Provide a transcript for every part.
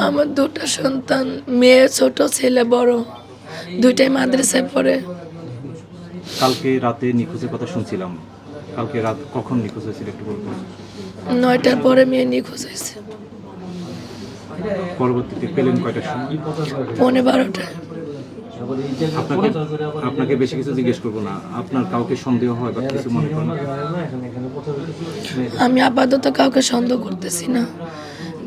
আমার দুটো সন্তান, মেয়ে ছোট, ছেলে বড়, দুইটাই মাদ্রাসায় পড়ে। কালকে রাতে নিখোঁজের কথা শুনছিলাম। কালকে রাত কখন নিখোঁজ হয়েছিল একটু বলবেন? 9টার পরে মেয়ে নিখোঁজ হয়েছে। পরবর্তীতে পেলেন কয়টার সময়? 12:15টায়। আপনাকে আপনাকে বেশি কিছু জিজ্ঞেস করবো না। আপনার কাউকে সন্দেহ হয় বা কিছু মনে করেন? আমি আপাতত কাউকে সন্দেহ করতেছি না,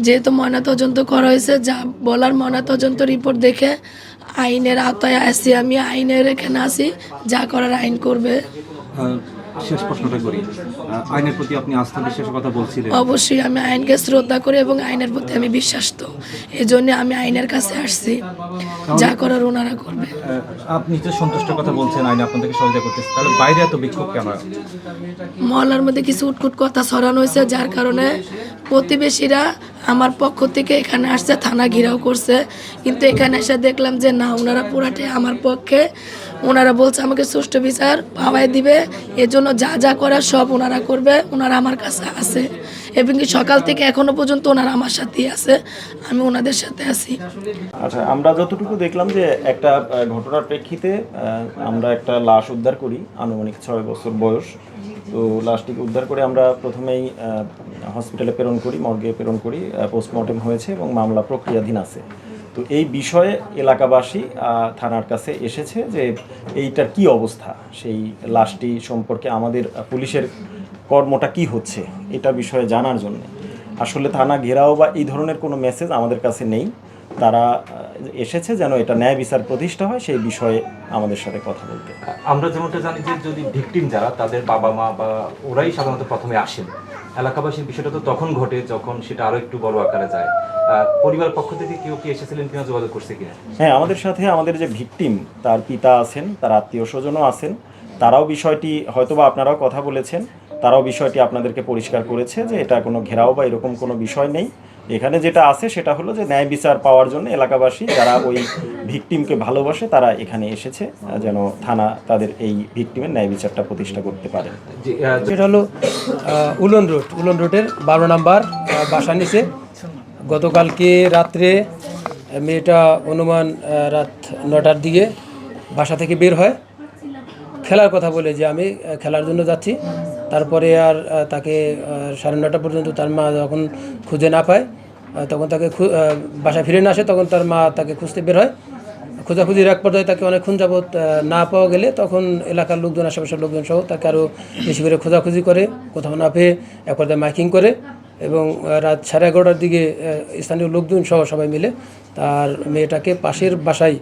যেহেতু ময়নাতদন্ত করা হয়েছে। যা বলার ময়নাতদন্ত রিপোর্ট দেখে আইনের আওতায় আসি, আমি আইনের এখানে আসি, যা করার আইন করবে। শেষ প্রশ্নটা করি, আইনের প্রতি আপনি আস্থা বিশ্বাসের কথা বলছিলেন। অবশ্যই আমি আইনকে শ্রদ্ধা করি এবং আইনের প্রতি আমি বিশ্বাস্ত, এই জন্য আমি আইনের কাছে আসছি, যা করার ওনারা করবে। আপনি যে সন্তুষ্টের কথা বলছেন আইন আপনাদেরকে সহযোগিতা করতেছে, তাহলে বাইরে এত বিক্ষোভ কেন? মহল্লার মধ্যে কিছু উটকুট কথা ছড়ানো হয়েছে, যার কারণে প্রতিবেশীরা আমার পক্ষ থেকে এখানে আসছে, থানা ঘেরাও করছে। কিন্তু এখানে এসে দেখলাম যে না, ওনারা পুরাটাই আমার পক্ষে। ওনারা বলছে আমাকে সুষ্ঠু বিচার পাওয়াই দিবে, এজন্য যা যা করার সব ওনারা করবে। ওনারা আমার কাছে আছে এবং কি সকাল থেকে এখনো পর্যন্ত ওনারা আমার সাথেই আছে, আমি ওনাদের সাথে আছি। আচ্ছা, আমরা যতটুকু দেখলাম যে একটা ঘটনার প্রেক্ষিতে আমরা একটা লাশ উদ্ধার করি, আনুমানিক 6 বছর বয়স। তো লাশটিকে উদ্ধার করে আমরা প্রথমেই হসপিটালে প্রেরণ করি, মর্গে প্রেরণ করি। পোস্টমর্টেম হয়েছে এবং মামলা প্রক্রিয়াধীন আছে। তো এই বিষয়ে এলাকাবাসী থানার কাছে এসেছে যে এইটার কি অবস্থা, সেই লাশটি সম্পর্কে আমাদের পুলিশের কর্মটা কি হচ্ছে এটা বিষয়ে জানার জন্য। আসলে থানা ঘেরাও বা এই ধরনের কোনো মেসেজ আমাদের কাছে নেই। তারা এসেছে যেন এটা ন্যায় বিচার প্রতিষ্ঠা হয় সেই বিষয়ে আমাদের সাথে কথা বলতে। আমরা যেমনটা জানি যে যদি ভিকটিম যারা, তাদের বাবা মা বা ওরাই সাধারণত প্রথমে আসেন। এলাকাবাসীর বিষয়টা তো তখন ঘটে যখন সেটা আরো একটু বড় আকারে যায়। পরিবারের পক্ষ থেকে কেউ কি এসেছিলেন কিনা, যোগাযোগ করছে কিনা? হ্যাঁ, আমাদের সাথে আমাদের যে ভিকটিম তার পিতা আছেন, তার আত্মীয় স্বজনও আছেন। তারাও বিষয়টি, হয়তোবা আপনারাও কথা বলেছেন, তারাও বিষয়টি আপনাদেরকে পরিষ্কার করেছে যে এটা কোনো ঘেরাও বা এরকম কোনো বিষয় নেই। এখানে যেটা আছে সেটা হলো যে ন্যায় বিচার পাওয়ার জন্য এলাকাবাসী যারা ওই ভিকটিমকে ভালোবাসে তারা এখানে এসেছে, যেন থানা তাদের এই ভিকটিমের ন্যায় বিচারটা প্রতিষ্ঠা করতে পারে। সেটা হলো উলন রোডের 12 নাম্বার বাসা নিচে। গতকালকে রাত্রে মেয়েটা অনুমান রাত 9টার দিকে বাসা থেকে বের হয়, খেলার কথা বলে যে আমি খেলার জন্য যাচ্ছি। তারপরে আর তাকে 9:30 পর্যন্ত তার মা যখন খুঁজে না পায়, তখন তাকে বাসায় ফিরে না আসে, তখন তার মা তাকে খুঁজতে বের হয়। খোঁজাখুঁজির এক পর্যায়ে তাকে অনেকক্ষণ যাবৎ না পাওয়া গেলে তখন এলাকার লোকজন, আশেপাশের লোকজন সহ তাকে আরও বেশি করে খোঁজাখুঁজি করে, কোথাও না পেয়ে এক পর্যায়ে মাইকিং করে এবং রাত 11:30টার দিকে স্থানীয় লোকজন সহ সবাই মিলে তার মেয়েটাকে পাশের বাসায়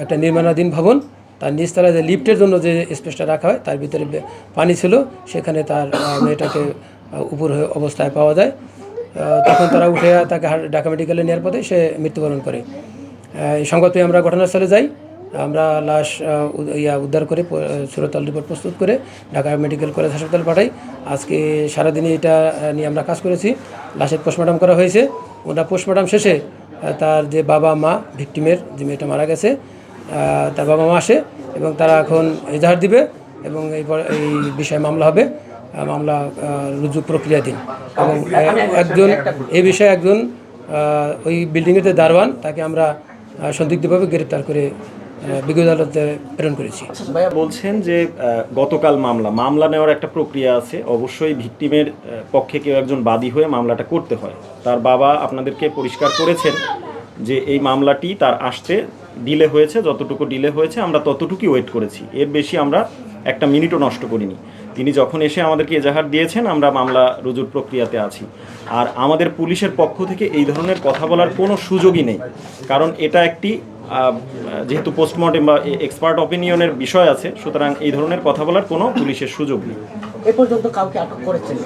একটা নির্মাণাধীন ভবন, তার নিচতলায় যে লিফটের জন্য যে স্পেসটা রাখা হয় তার ভিতরে পানি ছিল, সেখানে তার মেয়েটাকে উপর অবস্থায় পাওয়া যায়। তখন তারা উঠে তাকে ঢাকা মেডিকেলে নেওয়ার পথে সে মৃত্যুবরণ করে। এই সংবাদ পেয়ে আমরা ঘটনাস্থলে যাই। আমরা লাশ উদ্ধার করে সুরতল রিপোর্ট প্রস্তুত করে ঢাকা মেডিকেল কলেজ হাসপাতালে পাঠাই। আজকে সারাদিনই এটা নিয়ে আমরা কাজ করেছি। লাশের পোস্টমর্টম করা হয়েছে। ওটা পোস্টমর্টম শেষে তার যে বাবা মা, ভিকটিমের যে মেয়েটা মারা গেছে, তার বাবা মা আসে এবং তারা এখন এজাহার দিবে এবং এই বিষয়ে মামলা হবে। মামলা রুজু প্রক্রিয়াধীন এবং এই বিষয়ে একজন ওই বিল্ডিংয়ের যে দারোয়ান, তাকে আমরা সন্দিগ্ধভাবে গ্রেপ্তার করে বিজ্ঞ আদালতে প্রেরণ করেছি। বলছেন যে গতকাল মামলা নেওয়ার একটা প্রক্রিয়া আছে। অবশ্যই ভিকটিমের পক্ষে কেউ একজন বাদী হয়ে মামলাটা করতে হয়। তার বাবা আপনাদেরকে পরিষ্কার করেছেন যে এই মামলাটি তার আসতে ডিলে হয়েছে, যতটুকু ডিলে হয়েছে আমরা ততটুকুই ওয়েট করেছি, এর বেশি আমরা একটা মিনিটও নষ্ট করিনি। তিনি যখন এসে আমাদেরকে এজাহার দিয়েছেন, আমরা মামলা রুজুর প্রক্রিয়াতে আছি। আর আমাদের পুলিশের পক্ষ থেকে এই ধরনের কথা বলার কোনো সুযোগই নেই, কারণ এটা একটি যেহেতু পোস্টমর্টেম বা এক্সপার্ট অপিনিয়নের বিষয় আছে, সুতরাং এই ধরনের কথা বলার কোনো পুলিশের সুযোগ নেই। এ পর্যন্ত কাউকে আটক করেছেন?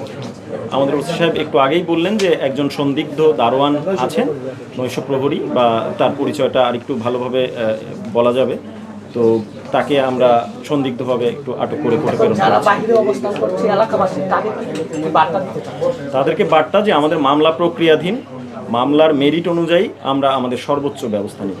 আমাদের ওসি সাহেব একটু আগেই বললেন যে একজন সন্দিগ্ধ দারোয়ান আছেন, নৈশ প্রহরী, বা তার পরিচয়টা আরেকটু ভালোভাবে বলা যাবে, তো তাকে আমরা সন্দিগ্ধভাবে একটু আটক করে প্রেরণ করেছি। তাদেরকে বার্তা যে আমাদের মামলা প্রক্রিয়াধীন, মামলার মেরিট অনুযায়ী আমরা আমাদের সর্বোচ্চ ব্যবস্থা নিব।